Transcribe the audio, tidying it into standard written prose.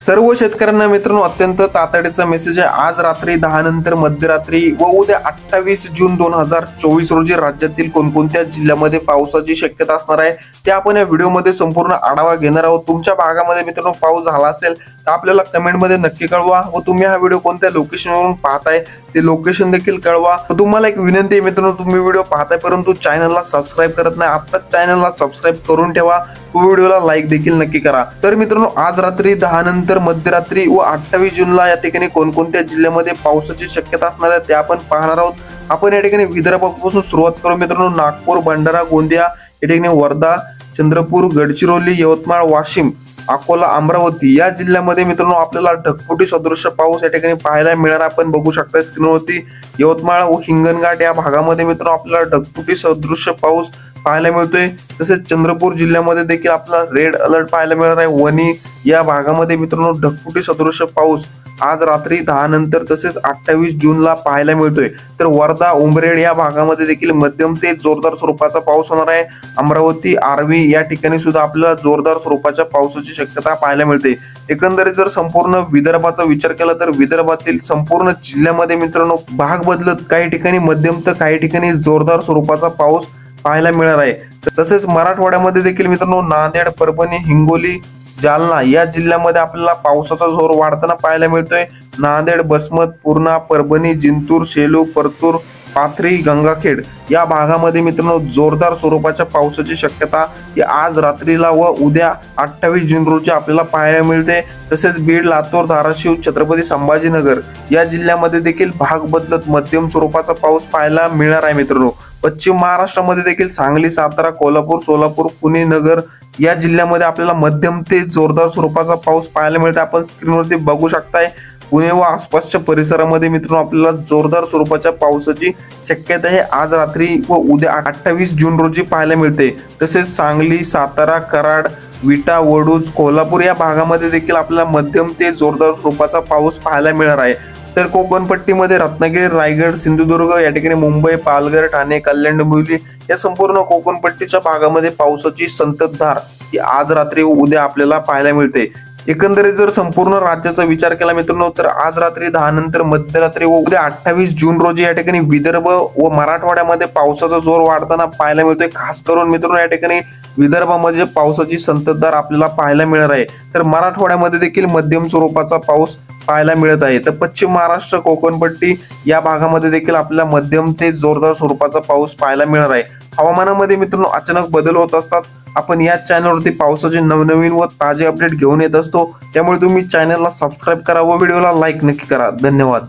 सर्व शेतकऱ्यांना मित्रांनो अत्यंत तातडीचा मेसेज आहे। आज रात्री 10 नंतर मध्यरात्री व उद्या 28 जून 2024 रोजी राज्यातील कोणकोणत्या जिल्ह्यामध्ये पावसाची शक्यता असणार आहे ते आपण या व्हिडिओमध्ये संपूर्ण आढावा घेणार आहोत। तुमच्या भागामध्ये मित्रांनो पाऊस झाला असेल तर आपल्याला कमेंट मध्ये नक्की कळवा व तुम्ही हा व्हिडिओ कोणत्या लोकेशनवरून पाहताय ते लोकेशन देखील कळवा। तुम्हाला एक विनंती आहे मित्रांनो, तुम्ही व्हिडिओ पाहताय परंतु चॅनलला सबस्क्राइब करत नाही, आता चॅनलला सबस्क्राइब करून ठेवा, व्हिडिओला लाईक देखील नक्की करा। तर मित्रांनो आज रात्री 10 नंतर मध्यरात्री व 28 जूनला या ठिकाणी कोणकोणत्या जिल्ह्यामध्ये पावसाची शक्यता असणार आहे ते आपण पाहणार आहोत। आपण या ठिकाणी विदर्भापासून सुरुवात करू मित्रांनो। नागपूर, भंडारा, गोंदिया, या ठिकाणी वर्धा, चंद्रपूर, गडचिरोली, यवतमाळ, वाशिम, अकोला, अमरावती या जिल्ह्यामध्ये मित्रांनो आपल्याला ढगफुटी सदृश पाऊस या ठिकाणी पाहायला मिळणार। आपण बघू शकता स्क्रीनवरती यवतमाळ व हिंगणघाट या भागामध्ये मित्रांनो आपल्याला ढगफुटी सदृश पाऊस पाहायला मिळतोय। तसेच चंद्रपूर जिल्ह्यामध्ये देखील आपल्याला रेड अलर्ट पाहायला मिळणार आहे। वणी या भागामध्ये मित्रांनो ढगफुटी सदृश पाऊस आज रात्री 10 नंतर तसेच 28 जूनला पाहायला मिळतोय। तर वर्धा, उमरेड या भागामध्ये देखील मध्यम ते जोरदार स्वरूपाचा पाऊस होणार आहे। अमरावती, आर्वी या ठिकाणी सुद्धा आपल्याला जोरदार स्वरूपाच्या पावसाची शक्यता पाहायला मिळते। एकंदरीत जर संपूर्ण विदर्भाचा विचार केला तर विदर्भातील संपूर्ण जिल्ह्यामध्ये मित्रांनो भाग बदलत काही ठिकाणी मध्यम तर काही ठिकाणी जोरदार स्वरूपाचा पाऊस पाहायला मिळणार आहे। तसेच मराठवाड्यामध्ये देखील मित्रांनो नांदेड, परभणी, हिंगोली, जालना या जिल्ह्यामध्ये आपल्याला पावसाचा जोर वाढताना पाहायला मिळतोय। नांदेड, बसमत, पूर्णा, परभणी, जिंतूर, सेलू, परतूर, पाथरी, गंगाखेड या भागामध्ये मित्रांनो जोरदार स्वरूपाच्या पावसाची शक्यता ही आज रात्रीला व उद्या 28 जून रोजी आपल्याला पाहायला मिळते। तसेच बीड, लातूर, धाराशिव, छत्रपती संभाजीनगर या जिल्ह्यामध्ये देखील भाग बदलत मध्यम स्वरूपाचा पाऊस पाहायला मिळणार आहे मित्रांनो। पश्चिम महाराष्ट्रामध्ये देखील सांगली, सातारा, कोल्हापूर, सोलापूर, पुणे, नगर या जिल्ह्यामध्ये आपल्याला मध्यम ते जोरदार स्वरूपाचा पाऊस पाहायला मिळते। आपण स्क्रीनवरती बघू शकताय पुणे व आसपासच्या परिसरामध्ये मित्रांनो आपल्याला जोरदार स्वरूपाच्या पावसाची शक्यता आहे आज रात्री व उद्या 28 जून रोजी पाहायला मिळते। तसेच सांगली, सातारा, कराड, विटा, वडूज, कोल्हापूर या भागामध्ये देखील आपल्याला मध्यम ते जोरदार स्वरूपाचा पाऊस पाहायला मिळणार आहे। तर कोकणपट्टीमध्ये रत्नागिरी, रायगड, सिंधुदुर्ग या ठिकाणी मुंबई, पालघर, ठाणे, कल्याण, डोंबिवली या संपूर्ण कोकणपट्टीच्या भागामध्ये पावसाची संततधार ही आज रात्री व उद्या आपल्याला पाहायला मिळते। एकंदरीत जर संपूर्ण राज्याचा विचार केला मित्रांनो तर आज रात्री 10 नंतर मध्यरात्री व उद्या 28 जून रोजी या ठिकाणी विदर्भ व मराठवाड्यामध्ये पावसाचा जोर वाढताना पाहायला मिळतोय। खास करून मित्रांनो या ठिकाणी विदर्भामध्ये पावसाची संततधार आपल्याला पाहायला मिळणार आहे। तर मराठवाड्यामध्ये देखील मध्यम स्वरूपाचा पाऊस पाहायला मिळत आहे। तर पश्चिम महाराष्ट्र, कोकणपट्टी या भागामध्ये देखील आपल्याला मध्यम ते जोरदार स्वरूपाचा पाऊस पाहायला मिळणार आहे। हवामानामध्ये मित्रांनो अचानक बदल होत असतात। आपण या चॅनलवरती पावसाचे नवनवीन व ताजे अपडेट घेऊन येत असतो, त्यामुळे तुम्ही चॅनलला सबस्क्राइब करा व व्हिडिओला लाईक नक्की करा। धन्यवाद।